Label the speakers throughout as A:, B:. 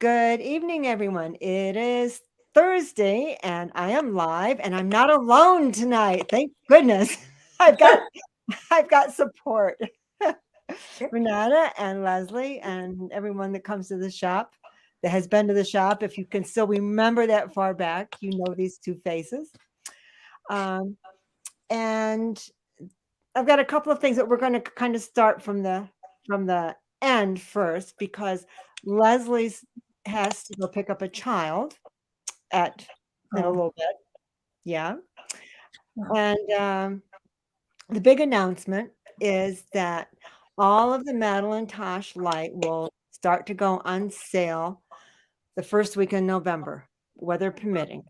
A: Good evening, everyone. It is Thursday, and I am live, and I'm not alone tonight. Thank goodness. I've got I've got support. Renata and Leslie and everyone that comes to the shop, that has been to the shop. If you can still remember that far back, you know these two faces. And I've got a couple of things that we're going to kind of start from the end first, because Leslie's has to go pick up a child in a little bit. Yeah. And the big announcement is that all of the Madelinetosh light will start to go on sale the first week in November, weather permitting.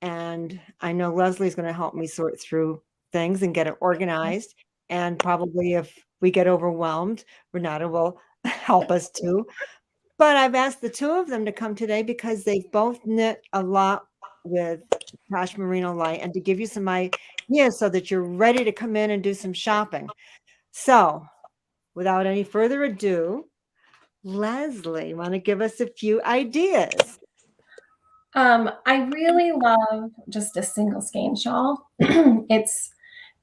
A: And I know Leslie's going to help me sort through things and get it organized. And probably if we get overwhelmed, Renata will help us too. But I've asked the two of them to come today because they've both knit a lot with Tosh Merino Light, and to give you some ideas so that you're ready to come in and do some shopping. So without any further ado, Leslie, want to give us a few ideas?
B: I really love just a single skein shawl.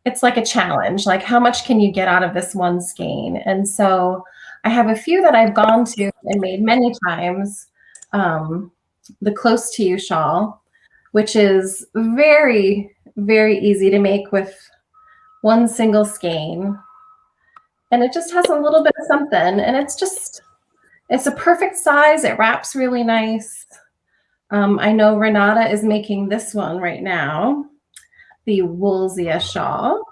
B: It's like a challenge. Like, how much can you get out of this one skein? And so I have a few that I've gone to and made many times. The Close to You shawl, which is very, very easy to make with one single skein. And it just has a little bit of something. And it's a perfect size. It wraps really nice. I know Renata is making this one right now, the Woolsia shawl.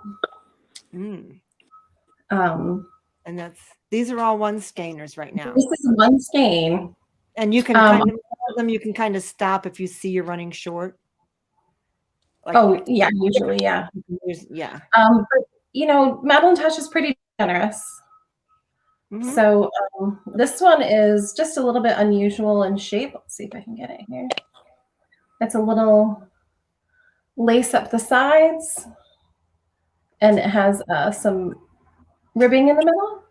A: And these are all one skeiners right now.
B: This is one skein.
A: And you can you can kind of stop if you see you're running short.
B: Like, yeah, usually, yeah.
A: Yeah.
B: But Madelinetosh is pretty generous. Mm-hmm. So this one is just a little bit unusual in shape. Let's see if I can get it here. It's a little lace up the sides, and it has some ribbing in the middle.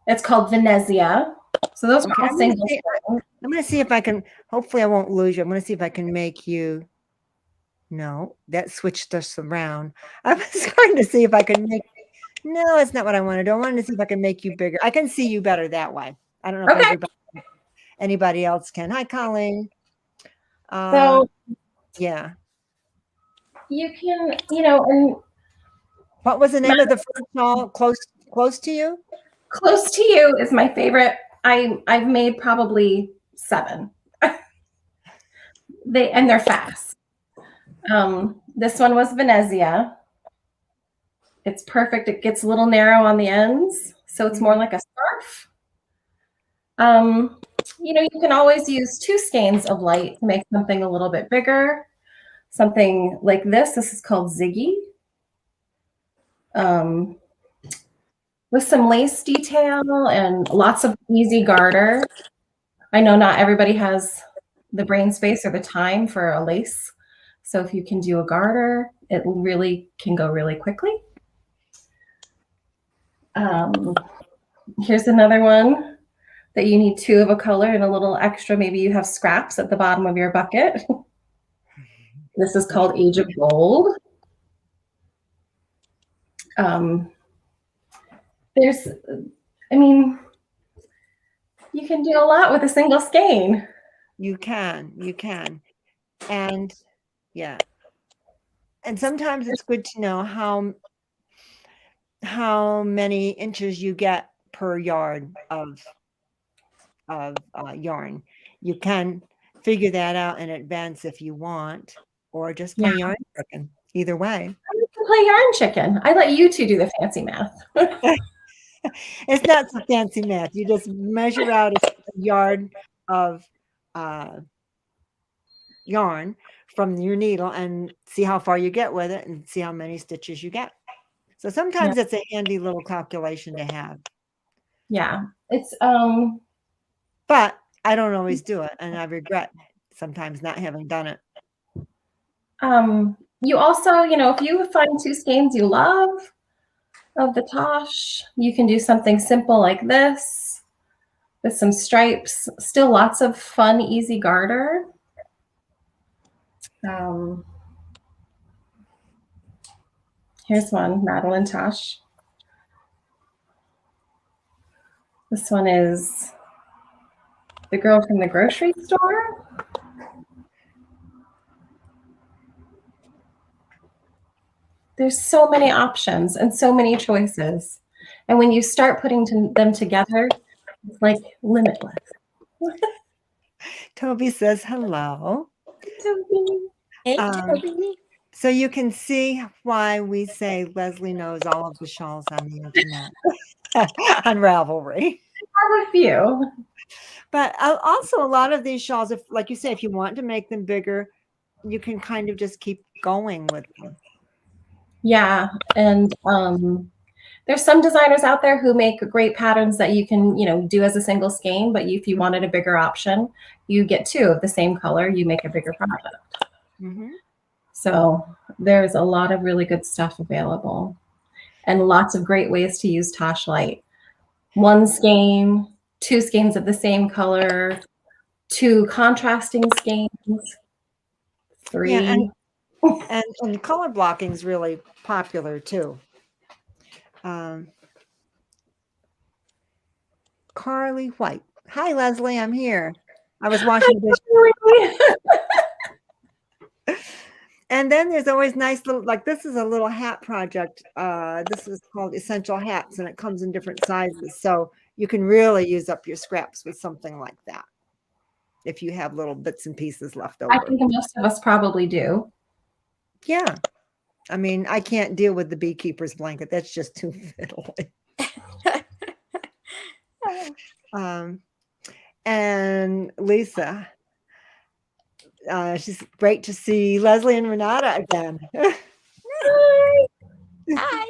B: It's called Venezia. So those are all single.
A: I'm going to see if I can, hopefully I won't lose you. I'm going to see if I can make you, no, that switched us around. I was trying to see if I can make, no, that's not what I want to do. I wanted to see if I can make you bigger. I can see you better that way. I don't know if anybody else can. Hi, Colleen.
B: So
A: yeah.
B: You can, and
A: what was the name of the first shawl? Close to You?
B: Close to You is my favorite. I've made probably 7. They're fast. This one was Venezia. It's perfect. It gets a little narrow on the ends, so it's more like a scarf. You can always use 2 skeins of light to make something a little bit bigger. Something like this. This is called Ziggy. With some lace detail and lots of easy garter. I know not everybody has the brain space or the time for a lace. So if you can do a garter, it really can go really quickly. Here's another one that you need 2 of a color and a little extra. Maybe you have scraps at the bottom of your bucket. This is called Age of Gold. You can do a lot with a single skein.
A: You can. And yeah. And sometimes it's good to know how many inches you get per yard of yarn. You can figure that out in advance if you want, or just play yarn chicken. Either way.
B: I like to play yarn chicken. I let you 2 do the fancy math.
A: It's not so fancy math. You just measure out a yard of yarn from your needle and see how far you get with it and see how many stitches you get. So sometimes it's a handy little calculation to have.
B: Yeah. It's
A: but I don't always do it, and I regret sometimes not having done it.
B: You also, if you find 2 skeins you love of the Tosh, you can do something simple like this. with some stripes. Still lots of fun, easy garter. Here's one, Madelinetosh. This one is the girl from the grocery store. There's so many options and so many choices. And when you start putting them together, it's like limitless.
A: Toby says hello.
B: Toby.
C: Hey, Toby.
A: So you can see why we say Leslie knows all of the shawls on the internet on Ravelry.
B: I have a few.
A: But also a lot of these shawls, if like you say, if you want to make them bigger, you can kind of just keep going with them.
B: Yeah, and there's some designers out there who make great patterns that you can, do as a single skein, but if you wanted a bigger option, you get two of the same color, you make a bigger product.
A: Mm-hmm.
B: So there's a lot of really good stuff available and lots of great ways to use Tosh Light. One skein, two skeins of the same color, two contrasting skeins, three.
A: Yeah, and color blocking is really popular too. Carly White. Hi, Leslie. I'm here. I was washing dishes. And then there's always nice little, like this is a little hat project. This is called Essential Hats, and it comes in different sizes. So you can really use up your scraps with something like that if you have little bits and pieces left over.
B: I think most of us probably do.
A: Yeah. I mean, I can't deal with the beekeeper's blanket. That's just too fiddly. And Lisa, she's great to see Leslie and Renata again.
C: Hi.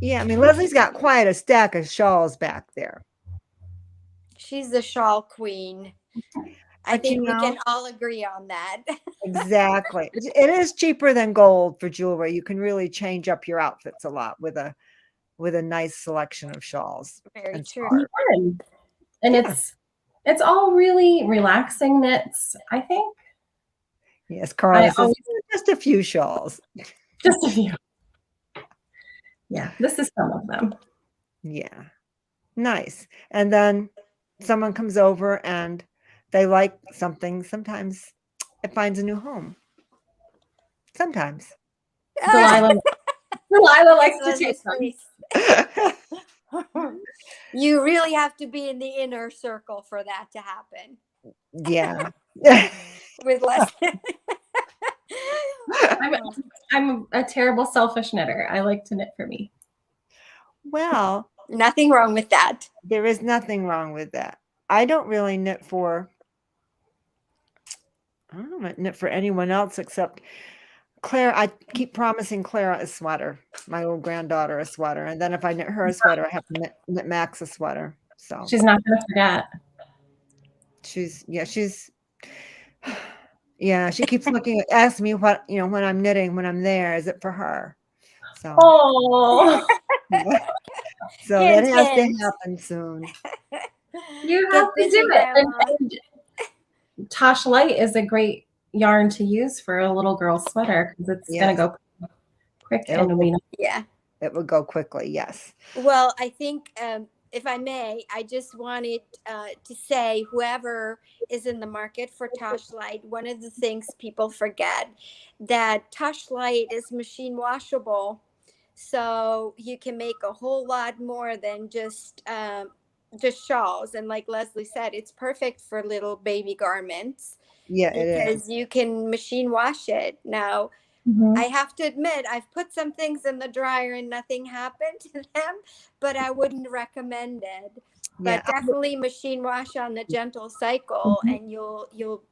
A: Yeah, I mean, Leslie's got quite a stack of shawls back there.
C: She's the shawl queen. I think we can all agree on that.
A: Exactly. It is cheaper than gold for jewelry. You can really change up your outfits a lot with a nice selection of shawls.
C: Very true.
B: And it's all really relaxing knits, I think.
A: Yes, Carla says just a few shawls.
B: Just a few. Yeah, this is some of them.
A: Yeah. Nice. And then someone comes over and they like something. Sometimes it finds a new home. Sometimes.
B: Delilah likes to take them.
C: You really have to be in the inner circle for that to happen.
A: Yeah.
C: With Leslie.
B: I'm a terrible selfish knitter. I like to knit for me.
A: Well,
C: nothing wrong with that.
A: There is nothing wrong with that. I don't really knit for anyone else except Claire. I keep promising Clara a sweater, my old granddaughter a sweater. And then if I knit her a sweater, I have to knit Max a sweater. So
B: she's not going to forget.
A: She keeps asking me what, when I'm knitting, when I'm there, is it for her? So, so that has to happen soon.
B: You have to do it. And Tosh Light is a great yarn to use for a little girl sweater because it's going to go quick and
C: it
A: will go quickly. Yes.
C: Well, I think if I may, I just wanted to say, whoever is in the market for Tosh Light, one of the things people forget that Tosh Light is machine washable, so you can make a whole lot more than just shawls. And like Leslie said, it's perfect for little baby garments.
A: Yeah,
C: because you can machine wash it. Now, I have to admit, I've put some things in the dryer and nothing happened to them, but I wouldn't recommend it. But definitely machine wash on the gentle cycle, and you'll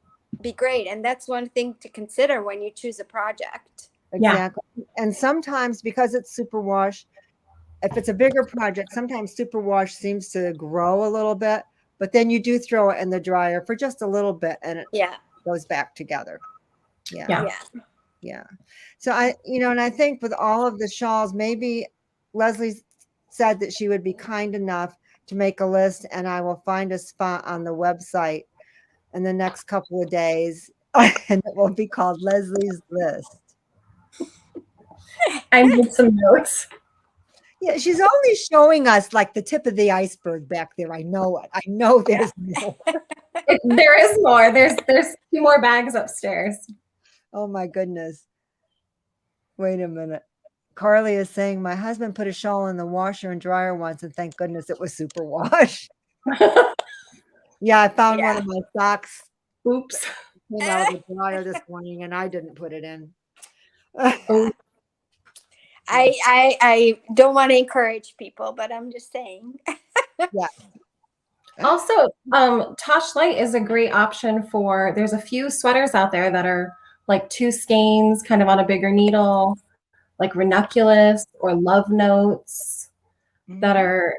C: be great. And that's one thing to consider when you choose a project.
A: Exactly. Yeah. And sometimes because it's superwash, if it's a bigger project, sometimes superwash seems to grow a little bit, but then you do throw it in the dryer for just a little bit and it goes back together. Yeah. So and I think with all of the shawls, maybe Leslie said that she would be kind enough to make a list, and I will find a spot on the website in the next couple of days, and it will be called Leslie's List.
B: I made some notes.
A: Yeah, she's only showing us like the tip of the iceberg back there. I know it. I know there's more.
B: There is more. There's 2 more bags upstairs.
A: Oh my goodness. Wait a minute. Carly is saying my husband put a shawl in the washer and dryer once, and thank goodness it was superwash. Yeah, I found one of my socks.
B: Oops.
A: Came out of the dryer this morning, and I didn't put it in.
B: Oh,
C: I don't want to encourage people, but I'm just saying.
A: Yeah.
B: also, Tosh Light is a great option for. There's a few sweaters out there that are like 2 skeins, kind of on a bigger needle, like ranunculus or love notes, that are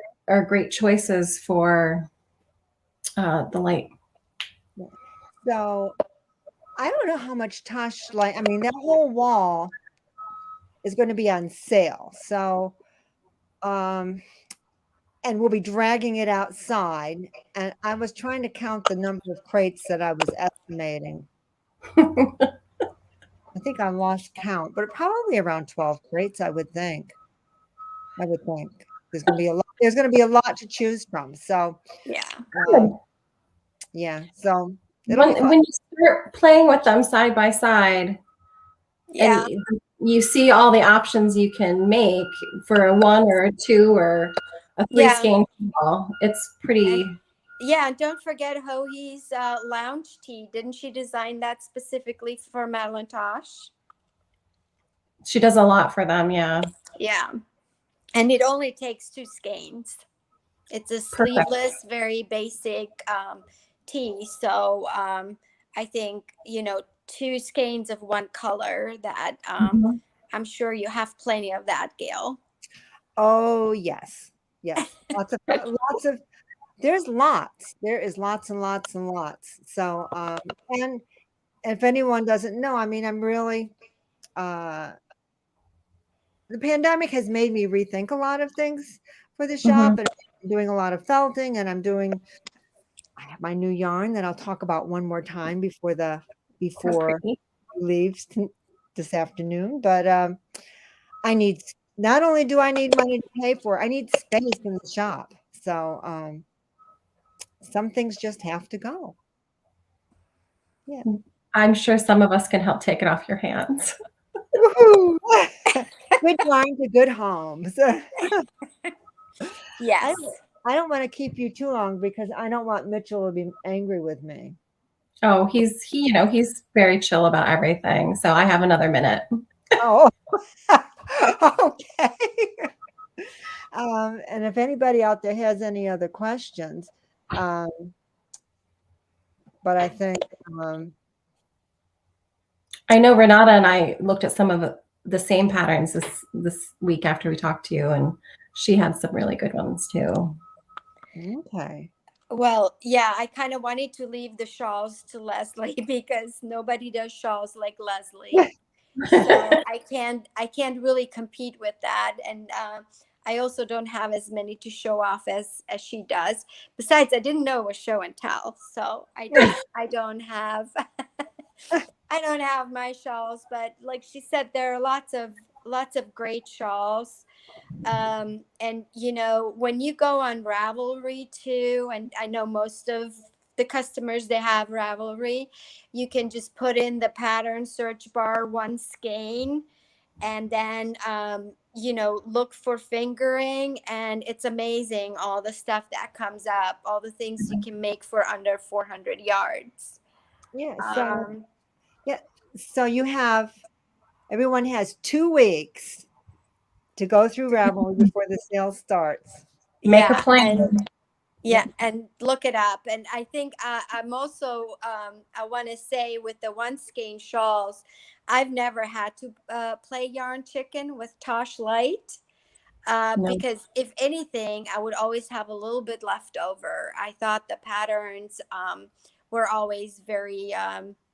B: great choices for the light.
A: So I don't know how much Tosh Light. I mean, that whole wall is going to be on sale. So, and we'll be dragging it outside. And I was trying to count the number of crates that I was estimating. I think I lost count, but probably around 12 crates, I would think. There's going to be a lot. There's going to be a lot to choose from. So,
C: Yeah.
A: yeah. So it'll be fun.
B: When you start playing with them side by side,
C: Yeah.
B: and you see all the options you can make for a 1 or a 2 or a 3 skein ball, it's pretty.
C: Yeah, don't forget Hohi's lounge tee. Didn't she design that specifically for Madelinetosh?
B: She does a lot for them, yeah.
C: Yeah. And it only takes 2 skeins. It's a sleeveless, very basic tee. So I think, 2 skeins of one color that I'm sure you have plenty of that, Gail.
A: Oh, yes. Yes. Lots of, there's lots. There is lots and lots and lots. So, and if anyone doesn't know, I mean, I'm really, the pandemic has made me rethink a lot of things for the shop, and I'm doing a lot of felting, and I have my new yarn that I'll talk about one more time before he leaves this afternoon. But not only do I need money to pay for, I need space in the shop. So some things just have to go. Yeah.
B: I'm sure some of us can help take it off your hands.
A: Good yarn to good homes.
C: Yes.
A: I don't want to keep you too long because I don't want Mitchell to be angry with me.
B: Oh, he's very chill about everything. So I have another minute.
A: Oh, okay. And if anybody out there has any other questions, but I think
B: I know Renata and I looked at some of the same patterns this week after we talked to you, and she had some really good ones too.
A: Okay.
C: Well, yeah, I kind of wanted to leave the shawls to Leslie because nobody does shawls like Leslie. So I can't really compete with that. And I also don't have as many to show off as she does. Besides, I didn't know it was show and tell. So I don't have I don't have my shawls, but like she said, there are lots of great shawls. And when you go on Ravelry too, and I know most of the customers, they have Ravelry, you can just put in the pattern search bar one skein, and then look for fingering, and it's amazing all the stuff that comes up, all the things you can make for under 400 yards.
A: Yeah. So everyone has 2 weeks to go through Ravelry before the sale starts.
B: Make a plan.
C: And look it up. And I think I'm also I want to say with the one skein shawls, I've never had to play yarn chicken with Tosh Light because if anything, I would always have a little bit left over. I thought the patterns were always very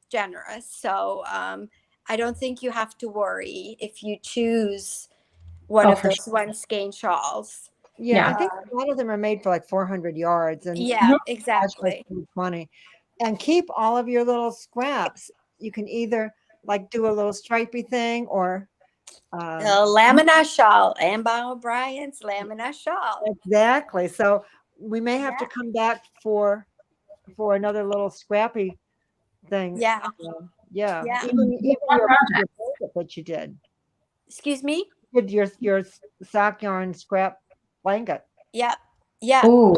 C: generous. So I don't think you have to worry if you choose one of those one skein shawls.
A: Yeah, I
B: Yeah.
A: think a lot of them are made for like 400 yards, and
C: Yeah,
A: that's like
C: exactly.
A: 20. And keep all of your little scraps. You can either like do a little stripy thing or
C: Laminash shawl, Amber O'Brien's laminash shawl.
A: exactly. So we may have to
C: Yeah,
A: come back for another little scrappy thing.
C: yeah,
A: Yeah,
C: yeah.
A: even your blanket that you did.
C: Excuse me.
A: Did your sock yarn scrap blanket.
C: Yeah, yeah.
B: Oh,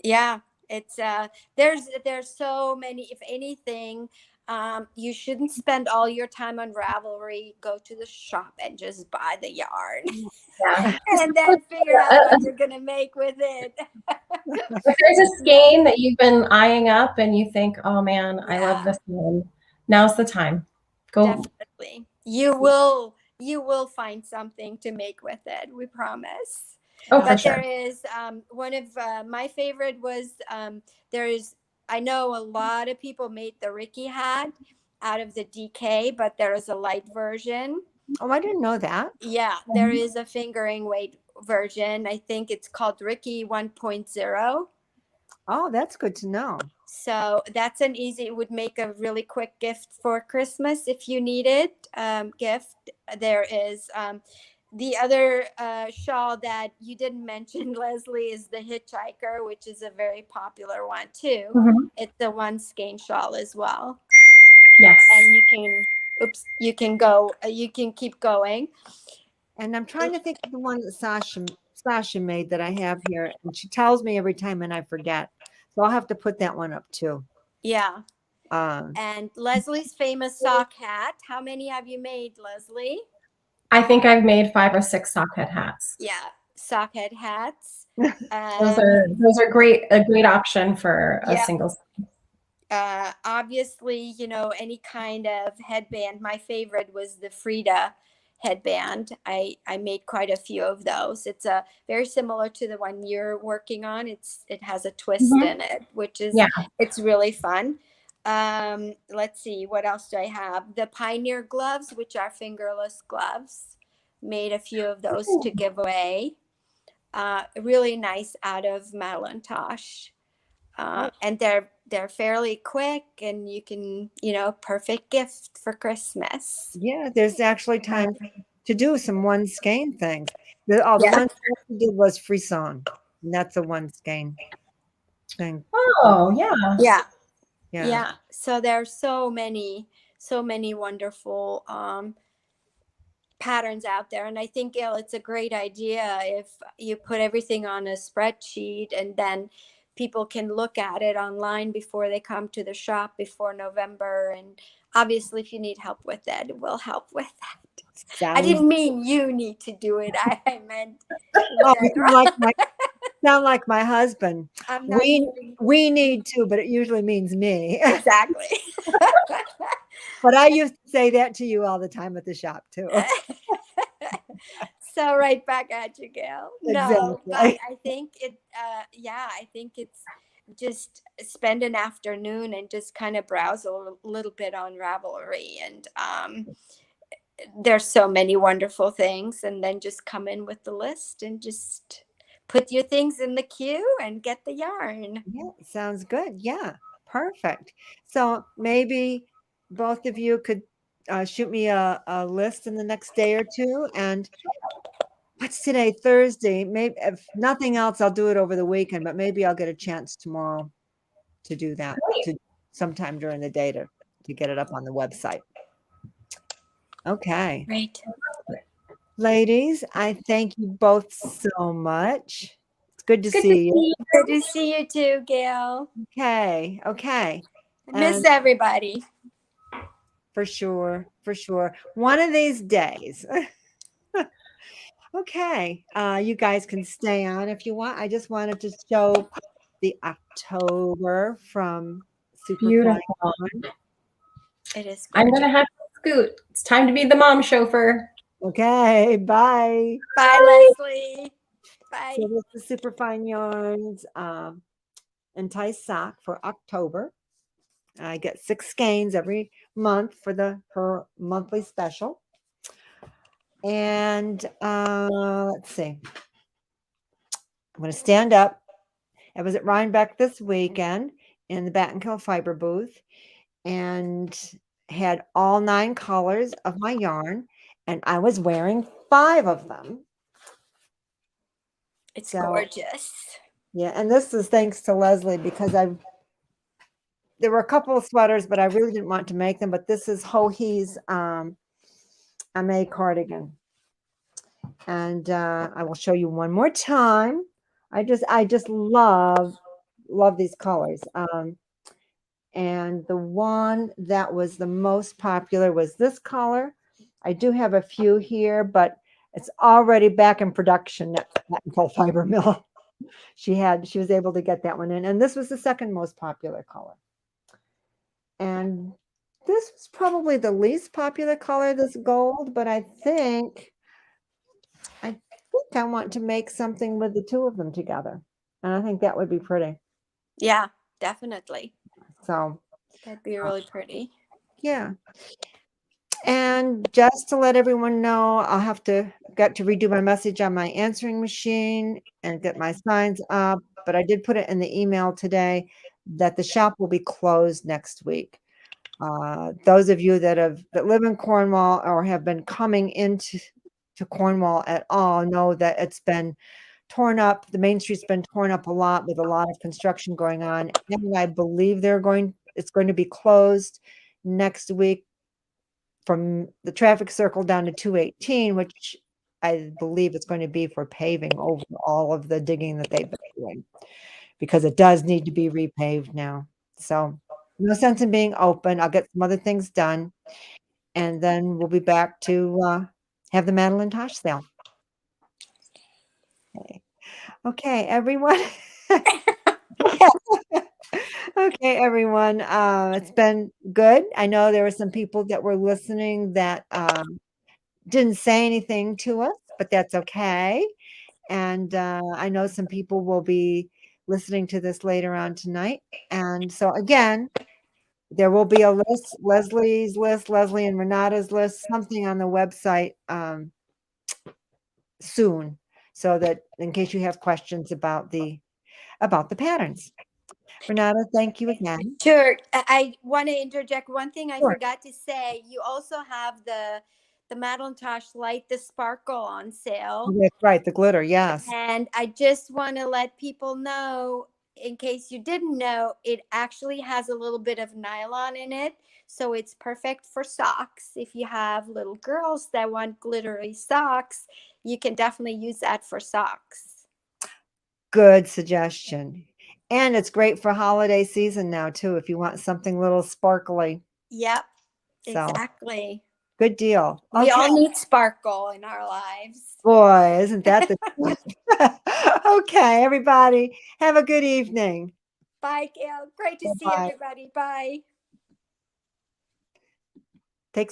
C: Yeah. It's there's so many. If anything, you shouldn't spend all your time on Ravelry. Go to the shop and just buy the yarn,
B: yeah.
C: and then figure out what you're gonna make with it.
B: If there's a skein that you've been eyeing up and you think, oh man, I love
C: Yeah,
B: this one, now's the time. Go.
C: definitely. You will find something to make with it. We promise.
B: Oh, for
C: But there
B: sure.
C: is one of my favorite was there is, I know a lot of people made the Ricky hat out of the DK, but there is a light version.
A: Oh, I didn't know that.
C: Yeah, there is a fingering weight version. I think it's called Ricky 1.0.
A: Oh, that's good to know.
C: So that's an easy, it would make a really quick gift for Christmas if you need it. Gift. There is the other shawl that you didn't mention, Leslie, is the Hitchhiker, which is a very popular one too.
B: Mhm.
C: It's the one skein shawl as well.
B: Yes.
C: And you can go, you can keep going.
A: And I'm trying to think of the one that Sasha made that I have here, and she tells me every time, and I forget. So I'll have to put that one up too.
C: Yeah.
A: Um,
C: And Leslie's famous sock hat. How many have you made, Leslie?
B: I think I've made 5 or 6 sockhead hats.
C: Yeah, sockhead hats.
B: Those are great, a great option for a
C: Yeah.
B: single.
C: Obviously, any kind of headband. My favorite was the Frida headband. I made quite a few of those. It's very similar to the one you're working on. It has a twist
B: Mhm.
C: in it, which is
B: Yeah.
C: it's really fun. Let's see, what else do I have? The Pioneer gloves, which are fingerless gloves. Made a few of those to give away. Really nice out of Madelinetosh. And they're fairly quick, and you can, perfect gift for Christmas.
A: yeah, there's actually time to do some one skein things. The
C: Yeah.
A: one we did was Frisson, and that's a one skein thing.
B: Oh, yeah.
C: Yeah.
A: Yeah.
C: Yeah. So there are so many wonderful patterns out there. And I think, Gail, it's a great idea if you put everything on a spreadsheet, and then people can look at it online before they come to the shop before November. And obviously, if you need help with it, we'll help with that. I
A: Sounds,
C: didn't mean you need to do it. I meant
A: oh, you sound like my husband.
C: I'm not using
A: We need to, but it usually means me.
C: exactly.
A: But I used to say that to you all the time at the shop too.
C: So right back at you, Gail. No,
A: Exactly.
C: but I think I think it's just spend an afternoon and just kind of browse a little bit on Ravelry, and there's so many wonderful things, and then just come in with the list and just put your things in the queue and get the yarn.
A: Yeah, sounds good. Yeah, perfect. So maybe both of you could shoot me a list in the next day or two. And what's today? Thursday. Maybe if nothing else, I'll do it over the weekend, but maybe I'll get a chance tomorrow to do that to sometime during the day to get it up on the website. Okay.
C: Right.
A: Ladies, I thank you both so much. It's good to
B: Good to
A: see you.
B: see you.
C: Good to see you too, Gail.
A: Okay.
C: I miss
A: And
C: everybody.
A: for sure. One of these days. Okay. You guys can stay on if you want. I just wanted to show the October from Superfly.
B: Beautiful.
C: It is
B: I'm
C: gorgeous.
B: going to have to scoot. It's time to be the mom chauffeur.
A: Okay. Bye.
C: Bye, Leslie. Bye.
A: So this is Superfine Yarns Entice Sock for October. I get 6 skeins every month for her monthly special. And let's see. I'm going to stand up. I was at Rhinebeck this weekend in the Battenkill fiber booth and had all 9 colors of my yarn, and I was wearing 5 of them.
C: It's
A: So,
C: gorgeous.
A: yeah, and this is thanks to Leslie because there were a couple of sweaters, but I really didn't want to make them. But this is Hohi's Ame cardigan, and I will show you one more time. I just love these colors. And the one that was the most popular was this color. I do have a few here, but it's already back in production at Battenkill Fiber Mill. She was able to get that one in, and this was the second most popular color. And this was probably the least popular color, this gold, but I think I want to make something with the 2 of them together. And I think that would be pretty.
C: Yeah, definitely.
A: So
C: That'd be really pretty.
A: yeah. And just to let everyone know, I'll got to redo my message on my answering machine and get my signs up. But I did put it in the email today that the shop will be closed next week. Those of you that live in Cornwall or have been coming into Cornwall at all know that it's been torn up. The main street's been torn up a lot with a lot of construction going on. And I believe it's going to be closed next week from the traffic circle down to 218, which I believe it's going to be for paving over all of the digging that they've been doing, because it does need to be repaved now. So no sense in being open. I'll get some other things done, and then we'll be back to have the Madelinetosh Sale. Okay, everyone. Okay, everyone. It's been good. I know there were some people that were listening that didn't say anything to us, but that's okay. And I know some people will be listening to this later on tonight. And so again, there will be a list, Leslie's list, Leslie and Renate's list, something on the website soon, so that in case you have questions about the patterns. Renate, thank you again.
C: Sure. I want to interject one thing I
A: Sure.
C: forgot to say. You also have the Madelinetosh Light, the Sparkle on sale.
A: That's right, the glitter, yes.
C: And I just want to let people know, in case you didn't know, it actually has a little bit of nylon in it. So it's perfect for socks. If you have little girls that want glittery socks, you can definitely use that for socks.
A: Good suggestion. And it's great for holiday season now, too, if you want something little sparkly.
C: Yep,
A: So
C: exactly.
A: good deal.
C: We
A: Okay.
C: all need sparkle in our lives.
A: Boy, isn't that the Okay, everybody, have a good evening.
C: Bye, Gail. Great to see
A: Bye-bye.
C: everybody. Bye.
A: Take